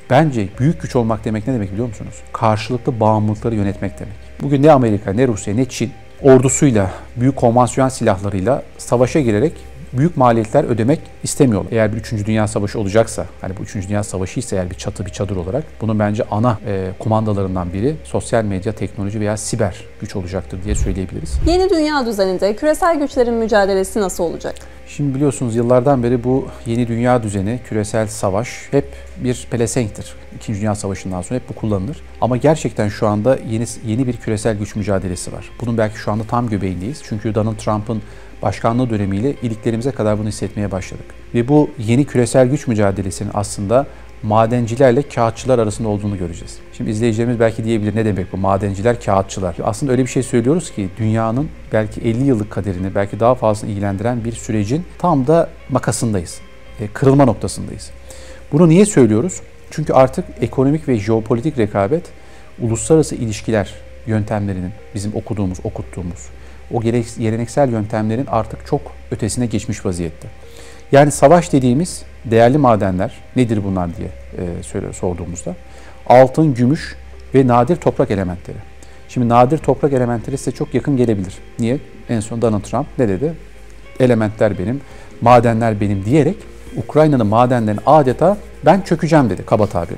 Bence büyük güç olmak demek ne demek biliyor musunuz? Karşılıklı bağımlılıkları yönetmek demek. Bugün ne Amerika, ne Rusya, ne Çin ordusuyla, büyük konvansiyonel silahlarıyla savaşa girerek büyük maliyetler ödemek istemiyorlar. Eğer bir 3. Dünya Savaşı olacaksa, hani bu 3. Dünya Savaşı ise eğer bir çatı, bir çadır olarak bunun bence ana kumandalarından biri sosyal medya, teknoloji veya siber güç olacaktır diye söyleyebiliriz. Yeni dünya düzeninde küresel güçlerin mücadelesi nasıl olacak? Şimdi biliyorsunuz yıllardan beri bu yeni dünya düzeni, küresel savaş hep bir pelesenktir. 2. Dünya Savaşı'ndan sonra hep bu kullanılır. Ama gerçekten şu anda yeni bir küresel güç mücadelesi var. Bunun belki şu anda tam göbeğindeyiz. Çünkü Donald Trump'ın başkanlığı dönemiyle iliklerimize kadar bunu hissetmeye başladık. Ve bu yeni küresel güç mücadelesinin aslında madencilerle kağıtçılar arasında olduğunu göreceğiz. Şimdi izleyicilerimiz belki diyebilir ne demek bu madenciler, kağıtçılar. Aslında öyle bir şey söylüyoruz ki dünyanın belki 50 yıllık kaderini belki daha fazla ilgilendiren bir sürecin tam da makasındayız. Kırılma noktasındayız. Bunu niye söylüyoruz? Çünkü artık ekonomik ve jeopolitik rekabet uluslararası ilişkiler yöntemlerinin bizim okuttuğumuz o geleneksel yöntemlerin artık çok ötesine geçmiş vaziyette. Yani savaş dediğimiz değerli madenler nedir bunlar diye sorduğumuzda altın, gümüş ve nadir toprak elementleri. Şimdi nadir toprak elementleri size çok yakın gelebilir. Niye? En son Donald Trump ne dedi? Elementler benim, madenler benim diyerek Ukrayna'nın madenlerini adeta ben çökeceğim dedi kaba tabirle.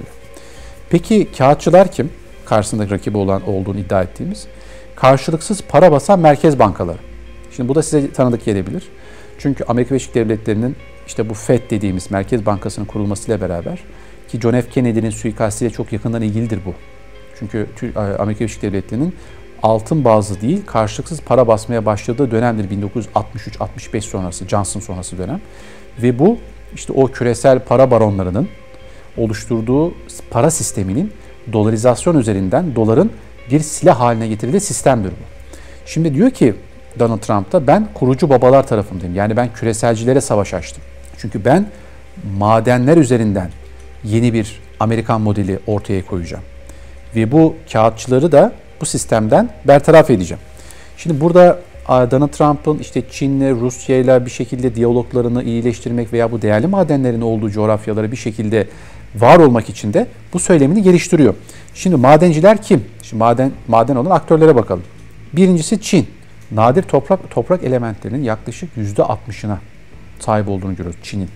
Peki kağıtçılar kim? Karşısında rakibi olduğunu iddia ettiğimiz. Karşılıksız para basan merkez bankaları. Şimdi bu da size tanıdık gelebilir. Çünkü Amerika Birleşik Devletleri'nin işte bu FED dediğimiz Merkez Bankası'nın kurulmasıyla beraber ki John F. Kennedy'nin suikastiyle çok yakından ilgilidir bu. Çünkü Amerika Birleşik Devletleri'nin altın bazlı değil karşılıksız para basmaya başladığı dönemdir 1963-65 sonrası, Johnson sonrası dönem. Ve bu işte o küresel para baronlarının oluşturduğu para sisteminin dolarizasyon üzerinden doların bir silah haline getirildiği sistemdir bu. Şimdi diyor ki Donald Trump da ben kurucu babalar tarafındayım. Yani ben küreselcilere savaş açtım. Çünkü ben madenler üzerinden yeni bir Amerikan modeli ortaya koyacağım. Ve bu kağıtçıları da bu sistemden bertaraf edeceğim. Şimdi burada Donald Trump'ın işte Çin'le, Rusya'yla bir şekilde diyaloglarını iyileştirmek veya bu değerli madenlerin olduğu coğrafyalara bir şekilde var olmak için de bu söylemini geliştiriyor. Şimdi madenciler kim? Şimdi maden olan aktörlere bakalım. Birincisi Çin. Nadir toprak elementlerinin yaklaşık %60'ına sahip olduğunu görüyoruz Çin'in.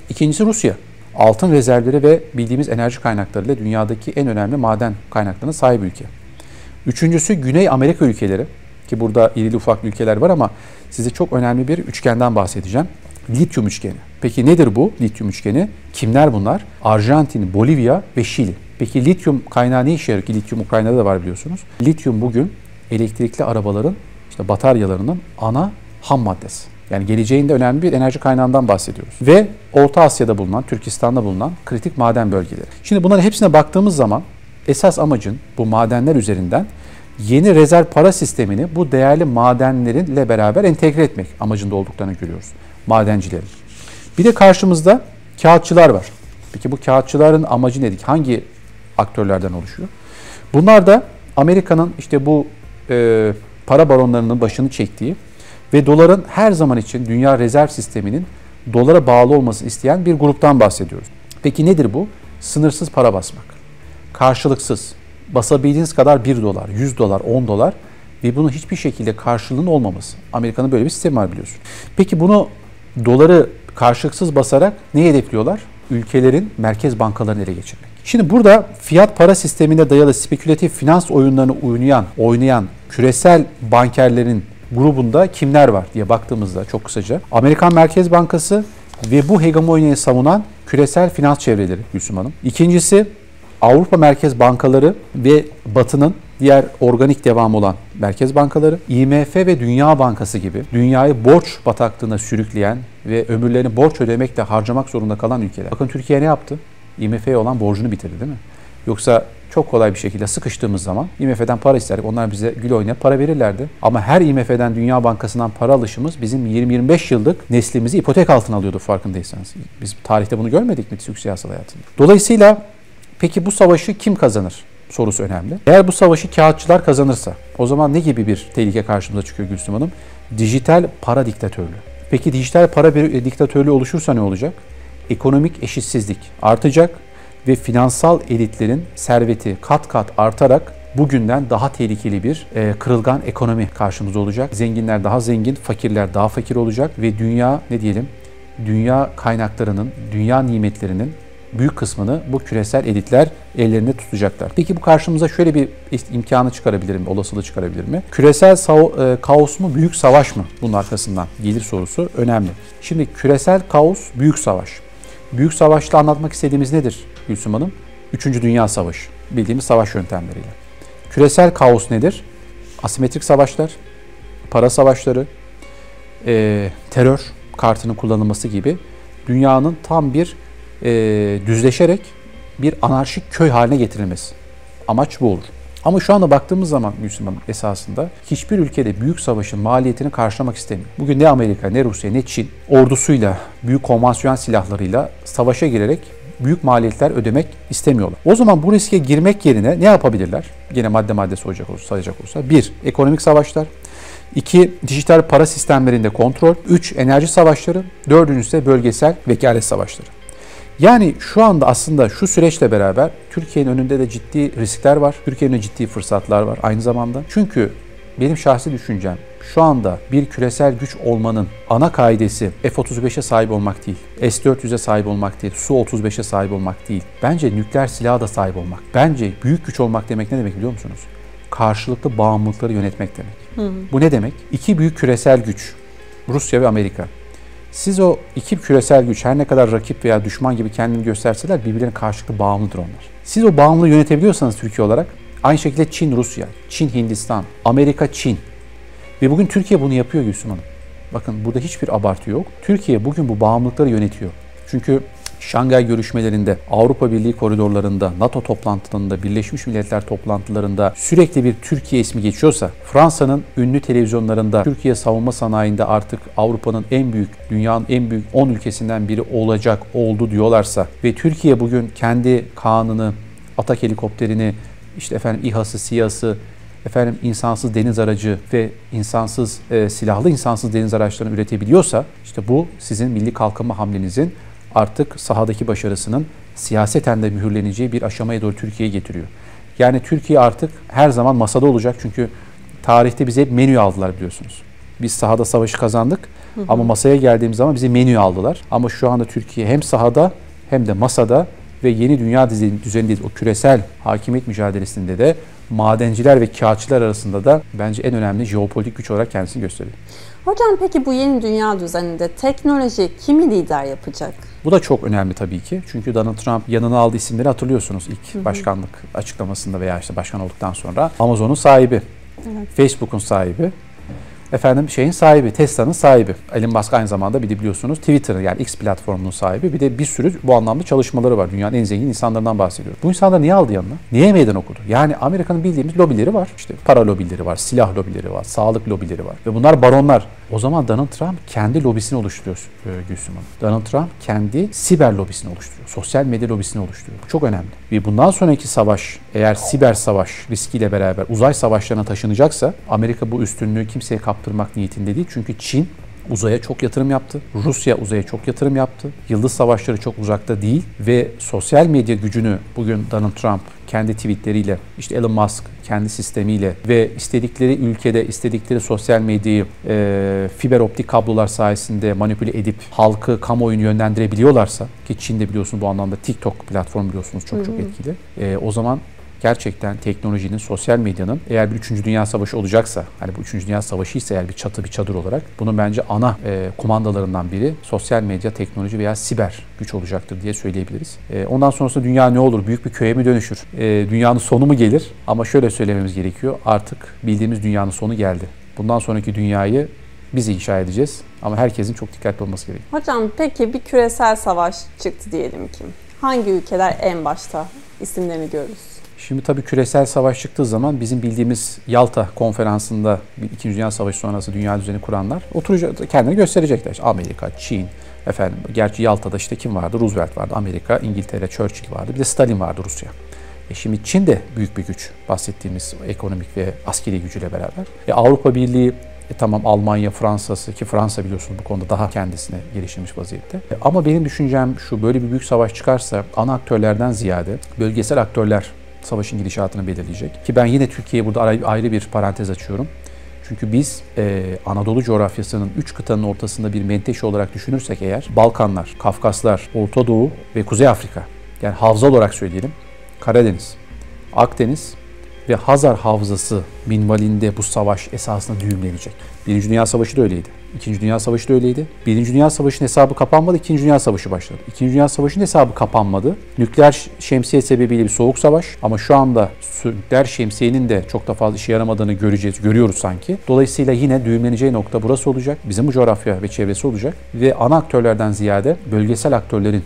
İkincisi Rusya. Altın rezervleri ve bildiğimiz enerji kaynaklarıyla dünyadaki en önemli maden kaynaklarına sahip ülke. Üçüncüsü Güney Amerika ülkeleri. Ki burada irili ufaklı ülkeler var ama size çok önemli bir üçgenden bahsedeceğim. Lityum üçgeni. Peki nedir bu lityum üçgeni? Kimler bunlar? Arjantin, Bolivya ve Şili. Peki lityum kaynağı ne işe yarıyor ki? Lityum Ukrayna'da da var biliyorsunuz. Lityum bugün elektrikli arabaların işte bataryalarının ana ham maddesi. Yani geleceğinde önemli bir enerji kaynağından bahsediyoruz. Ve Orta Asya'da bulunan, Türkistan'da bulunan kritik maden bölgeleri. Şimdi bunların hepsine baktığımız zaman esas amacın bu madenler üzerinden yeni rezerv para sistemini bu değerli madenlerinle beraber entegre etmek amacında olduklarını görüyoruz madencilerin. Bir de karşımızda kağıtçılar var. Peki bu kağıtçıların amacı nedir? Hangi aktörlerden oluşuyor? Bunlar da Amerika'nın işte bu para baronlarının başını çektiği ve doların her zaman için dünya rezerv sisteminin dolara bağlı olmasını isteyen bir gruptan bahsediyoruz. Peki nedir bu? Sınırsız para basmak. Karşılıksız. Basabildiğiniz kadar 1 dolar, 100 dolar, 10 dolar ve bunun hiçbir şekilde karşılığının olmaması. Amerika'nın böyle bir sistemi var biliyorsun. Peki bunu doları karşılıksız basarak ne hedefliyorlar? Ülkelerin merkez bankalarını ele geçirmek. Şimdi burada fiyat para sistemine dayalı spekülatif finans oyunlarını oynayan küresel bankerlerin grubunda kimler var diye baktığımızda çok kısaca Amerikan Merkez Bankası ve bu hegemonyayı savunan küresel finans çevreleri Gülsüm Hanım. İkincisi Avrupa Merkez Bankaları ve Batı'nın diğer organik devamı olan merkez bankaları, IMF ve Dünya Bankası gibi dünyayı borç bataklığına sürükleyen ve ömürlerini borç ödemekle harcamak zorunda kalan ülkeler. Bakın Türkiye ne yaptı? IMF'ye olan borcunu bitirdi değil mi? Yoksa çok kolay bir şekilde sıkıştığımız zaman IMF'den para isterdik. Onlar bize gül oynayıp para verirlerdi. Ama her IMF'den, Dünya Bankası'ndan para alışımız bizim 20-25 yıllık neslimizi ipotek altına alıyordu farkındaysanız. Biz tarihte bunu görmedik mi Türk siyasal hayatında? Dolayısıyla peki bu savaşı kim kazanır sorusu önemli. Eğer bu savaşı kağıtçılar kazanırsa o zaman ne gibi bir tehlike karşımıza çıkıyor Gülsüm Hanım? Dijital para diktatörlüğü. Peki dijital para diktatörlüğü oluşursa ne olacak? Ekonomik eşitsizlik artacak ve finansal elitlerin serveti kat kat artarak bugünden daha tehlikeli bir kırılgan ekonomi karşımızda olacak. Zenginler daha zengin, fakirler daha fakir olacak ve dünya dünya kaynaklarının, dünya nimetlerinin büyük kısmını bu küresel elitler ellerinde tutacaklar. Peki bu karşımıza şöyle bir imkanı çıkarabilir mi, olasılığı çıkarabilir mi? Küresel kaos mu, büyük savaş mı bunun arkasından gelir sorusu önemli. Şimdi küresel kaos, büyük savaş. Büyük savaşla anlatmak istediğimiz nedir Gülsüm Hanım? 3. Dünya Savaşı, bildiğimiz savaş yöntemleriyle. Küresel kaos nedir? Asimetrik savaşlar, para savaşları, terör kartının kullanılması gibi dünyanın tam bir düzleşerek bir anarşik köy haline getirilmesi. Amaç bu olur. Ama şu anda baktığımız zaman Gülsüm Hanım esasında hiçbir ülkede büyük savaşın maliyetini karşılamak istemiyor. Bugün ne Amerika, ne Rusya, ne Çin ordusuyla, büyük konvansiyonel silahlarıyla savaşa girerek büyük maliyetler ödemek istemiyorlar. O zaman bu riske girmek yerine ne yapabilirler? Yine madde sayacak olursa. 1. Ekonomik savaşlar. 2. Dijital para sistemlerinde kontrol. 3. Enerji savaşları. 4. ise bölgesel vekalet savaşları. Yani şu anda aslında şu süreçle beraber Türkiye'nin önünde de ciddi riskler var. Türkiye'nin önünde ciddi fırsatlar var aynı zamanda. Çünkü benim şahsi düşüncem şu anda bir küresel güç olmanın ana kaidesi F-35'e sahip olmak değil, S-400'e sahip olmak değil, Su-35'e sahip olmak değil. Bence nükleer silaha da sahip olmak. Bence büyük güç olmak demek ne demek biliyor musunuz? Karşılıklı bağımlılıkları yönetmek demek. Bu ne demek? İki büyük küresel güç, Rusya ve Amerika. Siz o iki küresel güç her ne kadar rakip veya düşman gibi kendini gösterseler birbirlerine karşılıklı bağımlıdır onlar. Siz o bağımlılığı yönetebiliyorsanız Türkiye olarak aynı şekilde Çin, Rusya, Çin, Hindistan, Amerika, Çin ve bugün Türkiye bunu yapıyor Gülsüm Hanım. Bakın burada hiçbir abartı yok. Türkiye bugün bu bağımlılıkları yönetiyor. Çünkü Şangay görüşmelerinde, Avrupa Birliği koridorlarında, NATO toplantılarında, Birleşmiş Milletler toplantılarında sürekli bir Türkiye ismi geçiyorsa, Fransa'nın ünlü televizyonlarında Türkiye savunma sanayinde artık Avrupa'nın en büyük, dünyanın en büyük 10 ülkesinden biri oldu diyorlarsa ve Türkiye bugün kendi Kaan'ını, Atak helikopterini, İHA'sı, SİHA'sı, insansız deniz aracı ve silahlı insansız deniz araçlarını üretebiliyorsa, işte bu sizin milli kalkınma hamlenizin artık sahadaki başarısının siyaseten de mühürleneceği bir aşamaya doğru Türkiye'yi getiriyor. Yani Türkiye artık her zaman masada olacak çünkü tarihte bize hep menü aldılar biliyorsunuz. Biz sahada savaşı kazandık ama masaya geldiğimiz zaman bizi menü aldılar. Ama şu anda Türkiye hem sahada hem de masada ve yeni dünya düzeninde o küresel hakimiyet mücadelesinde de madenciler ve kağıtçılar arasında da bence en önemli jeopolitik güç olarak kendisini gösteriyor. Hocam peki bu yeni dünya düzeninde teknoloji kimi lider yapacak? Bu da çok önemli tabii ki. Çünkü Donald Trump yanına aldığı isimleri hatırlıyorsunuz ilk başkanlık açıklamasında veya başkan olduktan sonra. Amazon'un sahibi, Facebook'un sahibi, şeyin sahibi, Tesla'nın sahibi. Elon Musk aynı zamanda bir de biliyorsunuz Twitter'ın yani X platformunun sahibi. Bir de bir sürü bu anlamda çalışmaları var. Dünyanın en zengin insanlarından bahsediyoruz. Bu insanları niye aldı yanına? Niye meydan okudu? Yani Amerika'nın bildiğimiz lobileri var. İşte para lobileri var, silah lobileri var, sağlık lobileri var. Ve bunlar baronlar. O zaman Donald Trump kendi lobisini oluşturuyor Gülsüm Hanım. Donald Trump kendi siber lobisini oluşturuyor. Sosyal medya lobisini oluşturuyor. Bu çok önemli. Ve bundan sonraki savaş eğer siber savaş riskiyle beraber uzay savaşlarına taşınacaksa Amerika bu üstünlüğü kimseye kaptırmak niyetinde değil. Çünkü Çin uzaya çok yatırım yaptı. Rusya uzaya çok yatırım yaptı. Yıldız savaşları çok uzakta değil ve sosyal medya gücünü bugün Donald Trump kendi tweetleriyle, işte Elon Musk kendi sistemiyle ve istedikleri ülkede istedikleri sosyal medyayı fiber optik kablolar sayesinde manipüle edip halkı, kamuoyunu yönlendirebiliyorlarsa ki Çin'de biliyorsunuz bu anlamda TikTok platformu biliyorsunuz çok etkili. O zaman gerçekten teknolojinin, sosyal medyanın eğer bir 3. Dünya Savaşı olacaksa, hani bu 3. Dünya Savaşı ise eğer bir çadır olarak bunun bence ana kumandalarından biri sosyal medya, teknoloji veya siber güç olacaktır diye söyleyebiliriz. Ondan sonrasında dünya ne olur? Büyük bir köye mi dönüşür? Dünyanın sonu mu gelir? Ama şöyle söylememiz gerekiyor. Artık bildiğimiz dünyanın sonu geldi. Bundan sonraki dünyayı biz inşa edeceğiz. Ama herkesin çok dikkatli olması gerekiyor. Hocam peki bir küresel savaş çıktı diyelim ki. Hangi ülkeler en başta isimlerini görürüz? Şimdi tabii küresel savaş çıktığı zaman bizim bildiğimiz Yalta konferansında 2. Dünya Savaşı sonrası dünya düzeni kuranlar oturacak, kendini gösterecekler. İşte Amerika, Çin, gerçi Yalta'da işte kim vardı? Roosevelt vardı, Amerika, İngiltere, Churchill vardı, bir de Stalin vardı Rusya. Şimdi Çin de büyük bir güç bahsettiğimiz ekonomik ve askeri gücüyle beraber. Avrupa Birliği Tamam Almanya, Fransa'sı ki Fransa biliyorsunuz bu konuda daha kendisine geliştirmiş vaziyette. Ama benim düşüncem şu, böyle bir büyük savaş çıkarsa ana aktörlerden ziyade bölgesel aktörler savaşın gidişatını belirleyecek. Ki ben yine Türkiye'ye burada ayrı bir parantez açıyorum. Çünkü biz Anadolu coğrafyasının 3 kıtanın ortasında bir menteşe olarak düşünürsek eğer Balkanlar, Kafkaslar, Orta Doğu ve Kuzey Afrika, yani havza olarak söyleyelim, Karadeniz, Akdeniz ve Hazar Havzası minvalinde bu savaş esasında düğümlenecek. Birinci Dünya Savaşı da öyleydi. İkinci Dünya Savaşı da öyleydi. Birinci Dünya Savaşı'nın hesabı kapanmadı, İkinci Dünya Savaşı başladı. İkinci Dünya Savaşı'nın hesabı kapanmadı. Nükleer şemsiye sebebiyle bir soğuk savaş ama şu anda nükleer şemsiyenin de çok da fazla işe yaramadığını görüyoruz sanki. Dolayısıyla yine düğümleneceği nokta burası olacak. Bizim bu coğrafya ve çevresi olacak. Ve ana aktörlerden ziyade bölgesel aktörlerin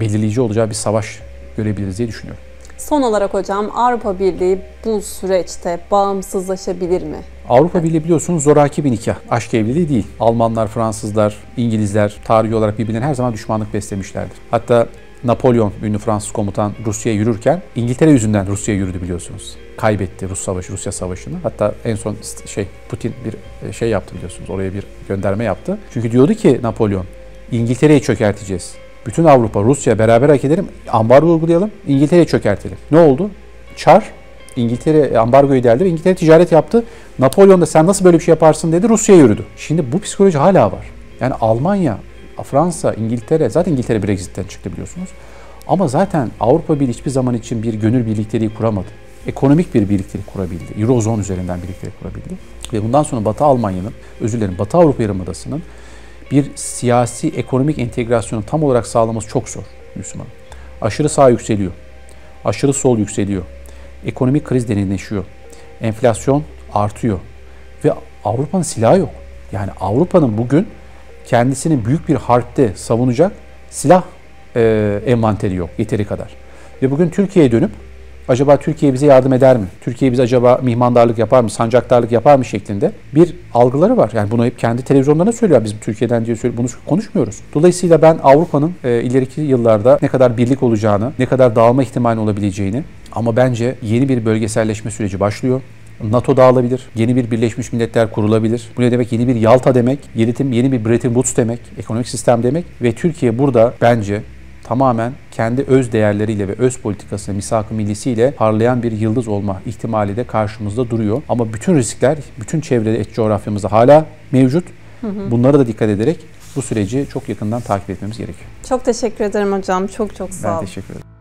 belirleyici olacağı bir savaş görebiliriz diye düşünüyorum. Son olarak hocam, Avrupa Birliği bu süreçte bağımsızlaşabilir mi? Avrupa Birliği biliyorsunuz zoraki bir nikah. Aşk evliliği değil. Almanlar, Fransızlar, İngilizler tarihi olarak birbirlerine her zaman düşmanlık beslemişlerdir. Hatta Napolyon, ünlü Fransız komutan Rusya'ya yürürken İngiltere yüzünden Rusya'ya yürüdü biliyorsunuz. Kaybetti Rusya Savaşı'nı. Hatta en son Putin bir şey yaptı biliyorsunuz. Oraya bir gönderme yaptı. Çünkü diyordu ki Napolyon, İngiltere'yi çökerteceğiz. Bütün Avrupa, Rusya beraber hareket edelim, ambargo uygulayalım, İngiltere'yi çökertelim. Ne oldu? Çar, İngiltere ambargoyu deldi ve İngiltere ticaret yaptı. Napolyon da sen nasıl böyle bir şey yaparsın dedi, Rusya'ya yürüdü. Şimdi bu psikoloji hala var. Yani Almanya, Fransa, İngiltere, zaten İngiltere Brexit'ten çıktı biliyorsunuz. Ama zaten Avrupa Birliği hiçbir zaman için bir gönül birlikteliği kuramadı. Ekonomik bir birliktelik kurabildi. Eurozone üzerinden birliktelik kurabildi. Ve bundan sonra Batı Avrupa Yarımadası'nın bir siyasi, ekonomik entegrasyonu tam olarak sağlaması çok zor Müslüman. Aşırı sağ yükseliyor. Aşırı sol yükseliyor. Ekonomik kriz derinleşiyor. Enflasyon artıyor. Ve Avrupa'nın silahı yok. Yani Avrupa'nın bugün kendisinin büyük bir harpte savunacak silah envanteri yok yeteri kadar. Ve bugün Türkiye'ye dönüp acaba Türkiye bize yardım eder mi? Türkiye bize acaba mihmandarlık yapar mı? Sancaktarlık yapar mı? Şeklinde bir algıları var. Yani bunu hep kendi televizyonlarına söylüyor. Bizim Türkiye'den diye söylüyor. Bunu konuşmuyoruz. Dolayısıyla ben Avrupa'nın ileriki yıllarda ne kadar birlik olacağını, ne kadar dağılma ihtimali olabileceğini, ama bence yeni bir bölgeselleşme süreci başlıyor. NATO dağılabilir, yeni bir Birleşmiş Milletler kurulabilir. Bu ne demek? Yeni bir Yalta demek, yeni bir Bretton Woods demek, ekonomik sistem demek ve Türkiye burada bence tamamen kendi öz değerleriyle ve öz politikasını, misak-ı millisiyle parlayan bir yıldız olma ihtimali de karşımızda duruyor. Ama bütün riskler, bütün çevre coğrafyamızda hala mevcut. Bunlara da dikkat ederek bu süreci çok yakından takip etmemiz gerekiyor. Çok teşekkür ederim hocam. Çok sağ olun. Ben teşekkür ederim.